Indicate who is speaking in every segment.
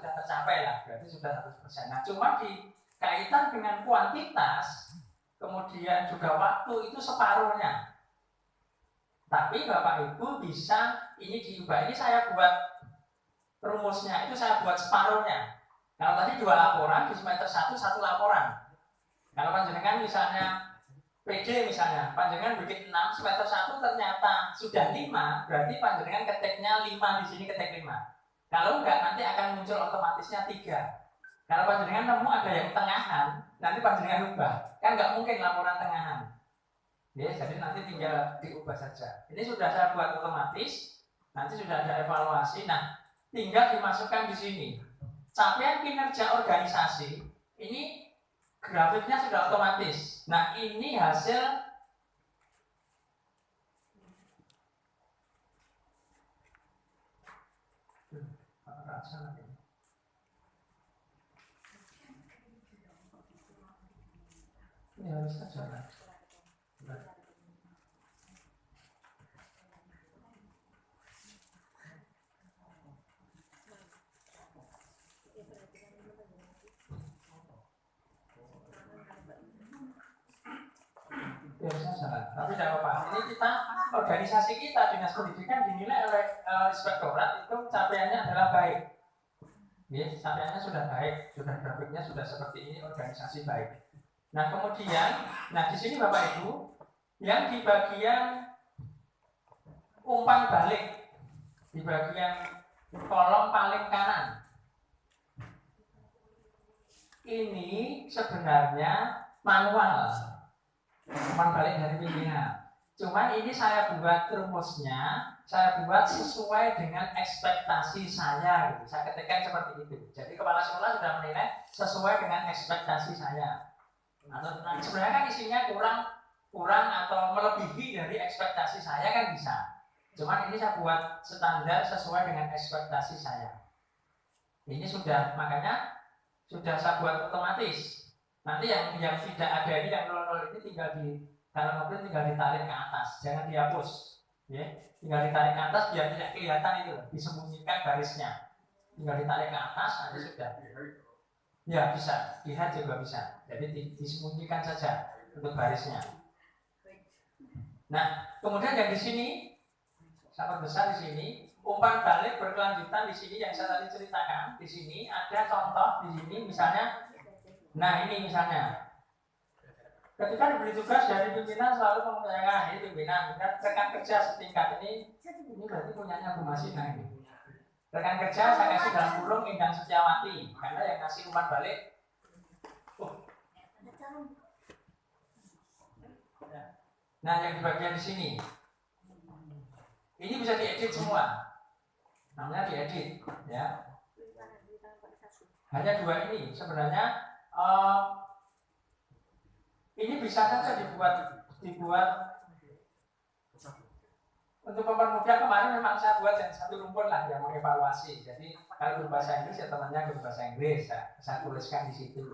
Speaker 1: sudah tercapai lah, berarti sudah 100%. Nah, cuma dikaitan dengan kuantitas, kemudian juga waktu itu separuhnya. Tapi Bapak Ibu bisa ini diubah. Ini saya buat rumusnya, itu saya buat separuhnya. Kalau tadi 2 laporan, di semester 1 1 laporan. Kalau panjenengan misalnya PD misalnya, panjenengan bikin 6, semester 1 ternyata sudah 5, berarti panjenengan ketiknya 5, di sini ketik 5. Kalau enggak, nanti akan muncul otomatisnya 3. Kalau panjenengan nemu ada yang tengahan, nanti panjenengan ubah. Kan enggak mungkin laporan tengahan. Ya, jadi nanti tinggal diubah saja. Ini sudah saya buat otomatis, nanti sudah ada evaluasi. Nah, tinggal dimasukkan di sini. Capaian kinerja organisasi, ini grafiknya sudah otomatis. Nah, ini hasil ini harus saja. Biasanya salah, tapi tidak apa-apa. Ini kita, organisasi kita, Dinas Pendidikan dinilai oleh inspektorat itu capaiannya adalah baik. Ya, capaiannya sudah baik, sudah grafiknya sudah seperti ini, organisasi baik. Nah, kemudian, nah di sini Bapak Ibu, yang di bagian umpan balik, di bagian kolom paling kanan, ini sebenarnya manual. Umpan balik dari pimpinan. Cuman ini saya buat rumusnya, saya buat sesuai dengan ekspektasi saya gitu. Saya ketikkan seperti itu. Jadi kepala sekolah sudah menilai sesuai dengan ekspektasi saya. Nah, sebenarnya kan isinya kurang atau melebihi dari ekspektasi saya kan bisa. Cuman ini saya buat standar sesuai dengan ekspektasi saya. Ini sudah, makanya sudah saya buat otomatis. Nanti yang tidak ada ini, yang 00 ini tinggal di dalam mobil tinggal ditarik ke atas, jangan dihapus, ya. Tinggal ditarik ke atas biar tidak kelihatan itu, disembunyikan barisnya. Tinggal ditarik ke atas, nanti sudah. Ya bisa, lihat juga bisa. Jadi disembunyikan saja untuk barisnya. Nah, kemudian yang di sini sangat besar di sini, umpan balik berkelanjutan di sini yang saya tadi ceritakan. Di sini ada contoh di sini misalnya. Nah ini misalnya, ketika diberi tugas dari pimpinan selalu mempercayakan ini pimpinan rekan kerja setingkat ini berarti punyanya Bu Masina ini. Rekan kerja saya kasih dalam kurung Indang Setiawati, karena yang ngasih umpan balik. Nah yang di bagian di sini, ini bisa diedit semua, namanya diedit, ya. Hanya 2 ini sebenarnya. Ini bisa saja dibuat untuk mempermudah. Kemarin memang saya buat yang satu rumpun lah yang mengevaluasi. Jadi kalau berbahasa Inggris ya temannya berbahasa Inggris, saya tuliskan di situ.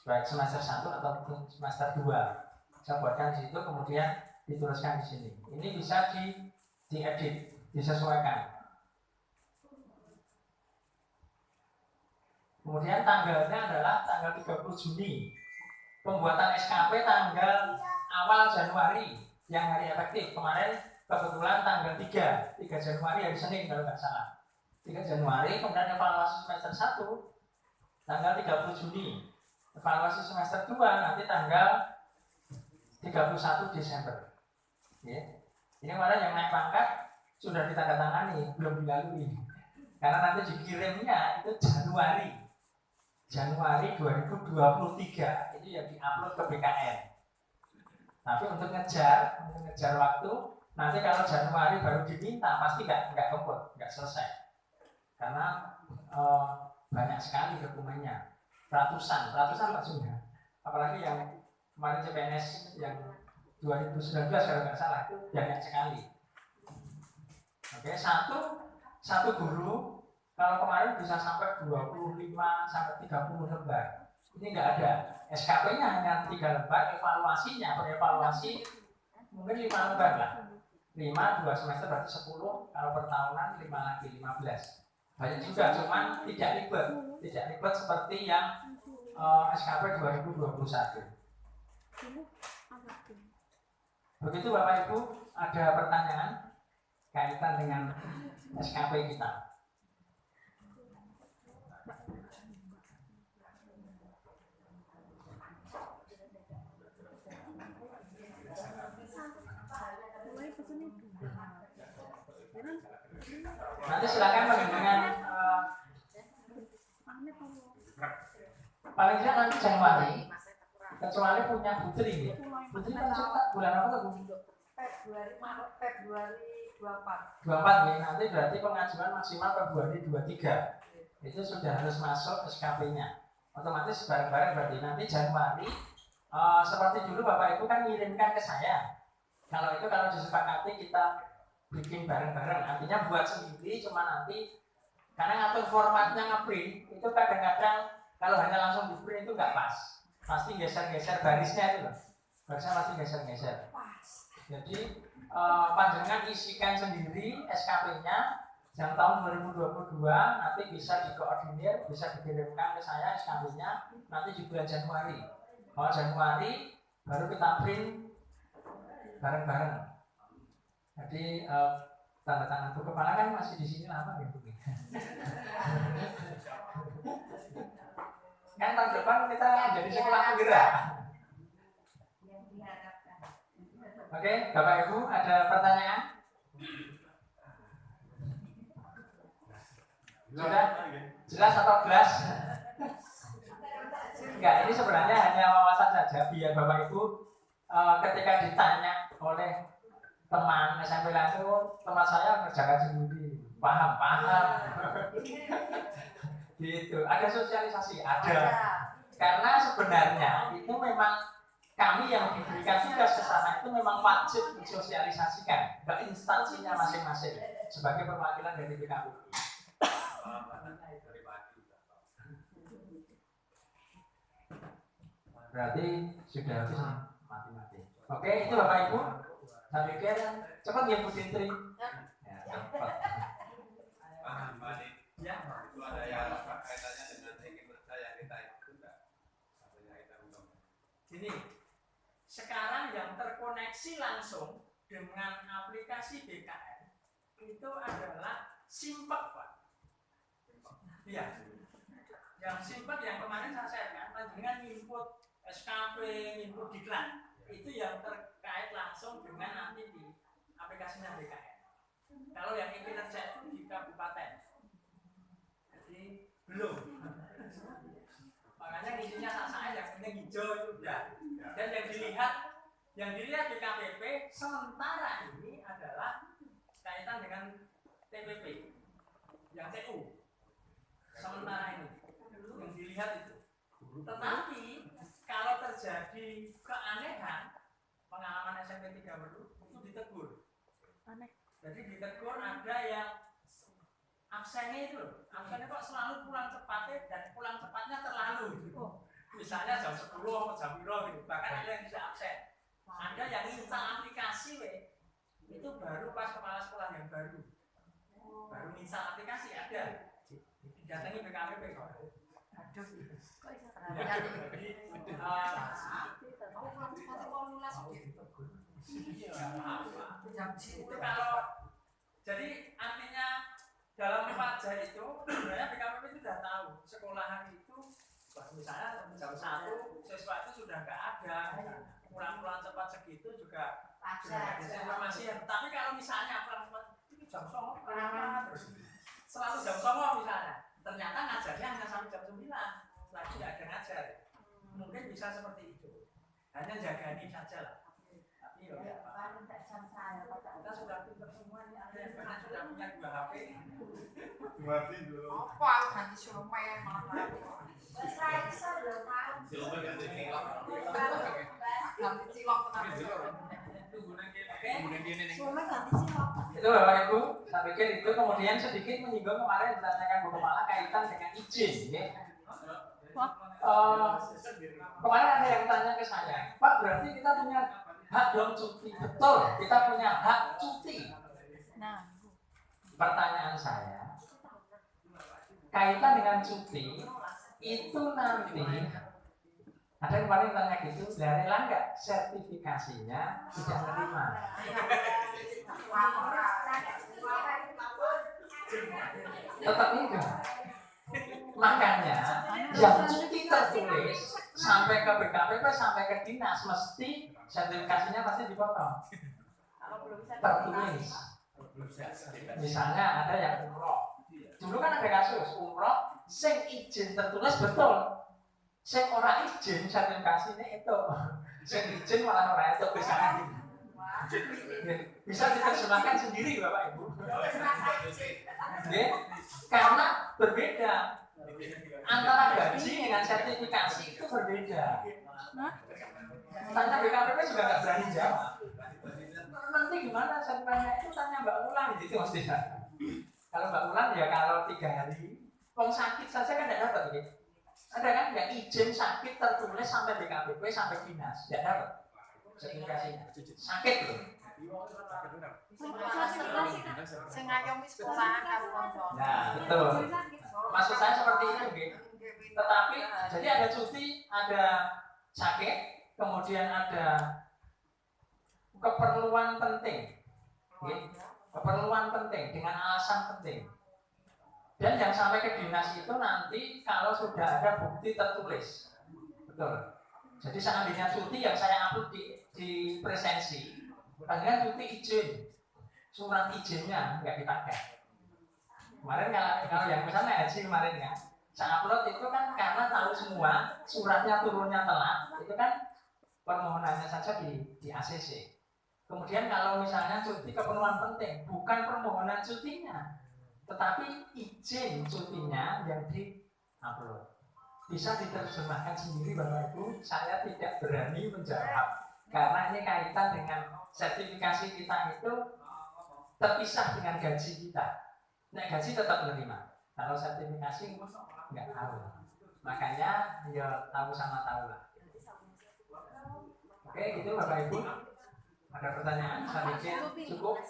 Speaker 1: Baik semester 1 atau semester 2, saya buatkan di situ kemudian dituliskan di sini. Ini bisa diedit, disesuaikan. Kemudian tanggalnya adalah tanggal 30 Juni. Pembuatan SKP tanggal awal Januari yang hari efektif. Kemarin kebetulan tanggal 3 Januari hari Senin kalau nggak salah. 3 Januari, kemudian evaluasi semester 1 tanggal 30 Juni. Evaluasi semester 2 nanti tanggal 31 Desember. Ya. Ini kemarin yang naik pangkat sudah ditandatangani, belum dilalui. Karena nanti dikirimnya itu Januari 2023 itu yang diupload ke BKN. Tapi untuk ngejar waktu, nanti kalau Januari baru diminta pasti nggak kemput, nggak selesai. Karena banyak sekali dokumennya, ratusan maksudnya. Apalagi yang kemarin CPNS yang 2019 kalau nggak salah itu banyak sekali. Oke, satu guru. Kalau kemarin bisa sampai 25 sampai 30 lembar. Ini enggak ada. SKP-nya hanya 3 lembar, berevaluasi mungkin 5 lembar lah. 5 2 semester berarti 10, kalau per tahunan 5 lagi 15. banyak juga, cuman tidak ribet seperti yang SKP 2021. Begitu Bapak Ibu, ada pertanyaan kaitan dengan SKP kita? Nanti silakan dengan paling tidak nanti Januari, kecuali punya Putri ya. Putri kan cetak bulan apa tuh?
Speaker 2: Februari 24
Speaker 1: ya, nanti berarti pengajuan maksimal Februari 23. Itu sudah harus masuk SKP-nya. Otomatis bareng-bareng berarti nanti Januari seperti dulu Bapak Ibu kan ngirimkan ke saya. Kalau disepakati kita bikin bareng-bareng, artinya buat sendiri, cuma nanti karena ngatur formatnya ngeprint itu kadang-kadang kalau hanya langsung di print itu nggak pas, pasti geser-geser barisnya itu loh, barisnya pasti geser-geser. Jadi panjenengan isikan sendiri SKP-nya jam tahun 2022, nanti bisa dikoordinir, bisa dikirimkan ke saya SKP-nya nanti di bulan Januari. Kalau Januari baru kita print bareng-bareng. Jadi tanda tangan Bu Kepala kan masih di sini lama ya Bu. Kan tahun depan kita jadi sekolah penggerak. Oke, Bapak Ibu ada pertanyaan? Sudah? Jelas atau gelas? Enggak, ini sebenarnya hanya wawasan saja biar Bapak Ibu ketika ditanya oleh teman SMP itu, teman saya kerjakan sendiri, paham gitu. Ada sosialisasi, ada. Karena sebenarnya itu memang kami yang diberikan tugas ke sana itu memang wajib mensosialisasikan ke instansinya masing-masing sebagai perwakilan dari BKUI. Berarti sudah habis mati-mati. Oke, itu Bapak Ibu. Saya pikir cepat ya Bu Dintri. Ya, cepat.
Speaker 3: Ya, itu ada yang kaitannya dengan kinerja yang kita itu enggak?
Speaker 1: Ini sekarang yang terkoneksi langsung dengan aplikasi BKN itu adalah Simpek, Pak. Iya. Yang Simpek yang kemarin saya sharekan, panjenengan input SKP, input diklat, itu yang terkait langsung dengan nanti di aplikasinya BKN. Kalau yang kinerja itu di kabupaten, jadi belum. Makanya isinya saya yang penting hijau itu udah. Dan yang dilihat di KPP sementara ini adalah kaitan dengan TPP, yang TU. Sementara ini yang dilihat itu. Tetapi kalau terjadi keanehan, pengalaman SMP 3 itu ditegur. Jadi ditegur ada yang absennya itu, absennya kok selalu pulang cepatnya dan pulang cepatnya terlalu. Misalnya jam 10 atau jam 2 gitu, bahkan ada yang bisa absen. Ada yang install aplikasi itu baru pas kepala sekolah yang baru install aplikasi ada. Didatangi BKPP kok. Aduh. Itu kalau jadi artinya dalam pajak itu sebenarnya BKPP itu sudah tahu sekolahan itu misalnya jam 1 siswa itu sudah nggak ada, pulang-pulang cepat segitu juga sudah ada informasi. Tapi kalau misalnya pulang cepat itu jam 9 terus selalu jam 9 misalnya, ternyata ngajarnya hanya sampai jam 9 lagi tidak ada ngajar, mungkin bisa seperti itu, hanya jagani saja lah. Tapi ya kita sudah pintar semua nih, ada yang banyak sudah punya 2 HP.
Speaker 2: Apa ganti Silome malah
Speaker 3: Silome ganti cilok.
Speaker 2: ganti cilok
Speaker 1: Itu Bapak Ibu, saya pikir itu kemudian sedikit menyinggung kemarin ditanyakan Bu Kepala kaitan dengan izin ya. Kemarin ada yang tanya ke saya, Pak berarti kita punya hak dong cuti. Betul, kita punya hak cuti. Pertanyaan saya, kaitan dengan cuti itu nanti ada yang kemarin tanya gitu, rela nggak sertifikasinya tidak menerima? Tetap enggak. Makanya yang cuti tertulis sampai ke BKPP sampai ke dinas mesti sertifikasinya pasti dipotong. Tertulis. Misalnya ada yang umroh. Dulu kan ada kasus umroh, sing izin tertulis betul. Sing ora izin sertifikasinya itu. Sing izin malah ora itu bisa kan? Bisa diterjemahkan sendiri Bapak Ibu. Karena berbeda. Antara gaji dengan sertifikasi itu berbeda. Tanya BKPP juga nggak berani jawab. Nanti gimana sertifikasinya itu tanya Mbak Ulan gitu mestinya. Kalau Mbak Ulan ya kalau 3 hari, kalau sakit saja kan tidak dapat gitu. Ada kan yang izin sakit tertulis sampai BKPP sampai dinas, tidak dapat sertifikasinya. Sakit loh.
Speaker 2: Sing ngayomi sekolahan karo kanca.
Speaker 1: Nah, betul. Maksud saya seperti itu gitu. Tetapi jadi ada cuti, ada sakit, kemudian ada keperluan penting. Gitu. Keperluan penting dengan alasan penting. Dan yang sampai ke dinas itu nanti kalau sudah ada bukti tertulis. Betul. Jadi seandainya cuti yang saya upload di presensi, padahal cuti izin, surat izinnya nggak dipakai. Kemarin kalau yang misalnya haji kemarin ya, saya upload itu kan karena tahu semua suratnya turunnya telat, itu kan permohonannya saja di ACC. Kemudian kalau misalnya cuti keperluan penting, bukan permohonan cutinya, tetapi izin cutinya yang di-upload. Bisa diterjemahkan sendiri Bapak Ibu, saya tidak berani menjawab. Karena ini kaitan dengan sertifikasi kita itu terpisah dengan gaji kita. Nah gaji tetap menerima, kalau sertifikasi nggak tahu. Makanya ya tahu sama tahu lah. Oke gitu Bapak Ibu. Ada pertanyaan sedikit cukup?